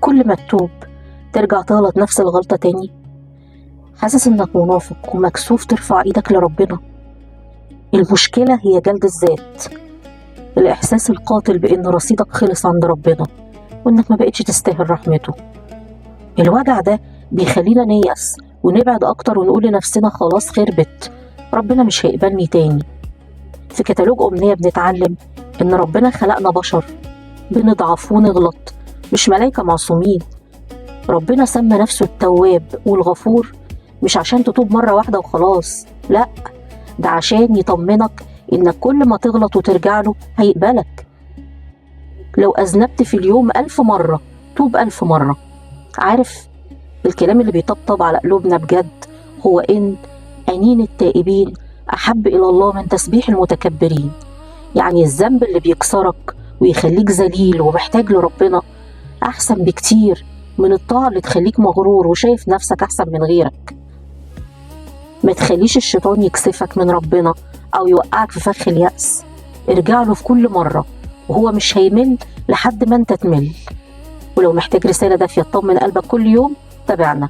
كل ما تتوب ترجع تغلط نفس الغلطة تاني. حاسس إنك منافق ومكسوف ترفع إيدك لربنا. المشكلة هي جلد الذات، الإحساس القاتل بإن رصيدك خلص عند ربنا وإنك ما بقتش تستاهل رحمته. الوجع ده بيخلينا نيأس ونبعد أكتر ونقول لنفسنا خلاص خربت، ربنا مش هيقبلني تاني. في كتالوج أمنية بنتعلم إن ربنا خلقنا بشر بنضعف ونغلط، مش ملايكة معصومين. ربنا سمى نفسه التواب والغفور مش عشان تتوب مرة واحدة وخلاص، لأ، ده عشان يطمنك إنك كل ما تغلط وترجع له هيقبلك. لو أذنبت في اليوم 1000 مرة توب 1000 مرة. عارف الكلام اللي بيطبطب على قلوبنا بجد هو إن أنين التائبين أحب إلى الله من تسبيح المتكبرين. يعني الذنب اللي بيكسرك ويخليك ذليل ومحتاج لربنا أحسن بكتير من الطاعة اللي تخليك مغرور وشايف نفسك أحسن من غيرك. ما تخليش الشيطان يكسفك من ربنا أو يوقعك في فخ اليأس. ارجع له في كل مرة وهو مش هيمل لحد ما انت تمل. ولو محتاج رسالة دافية تطمن قلبك كل يوم تابعنا.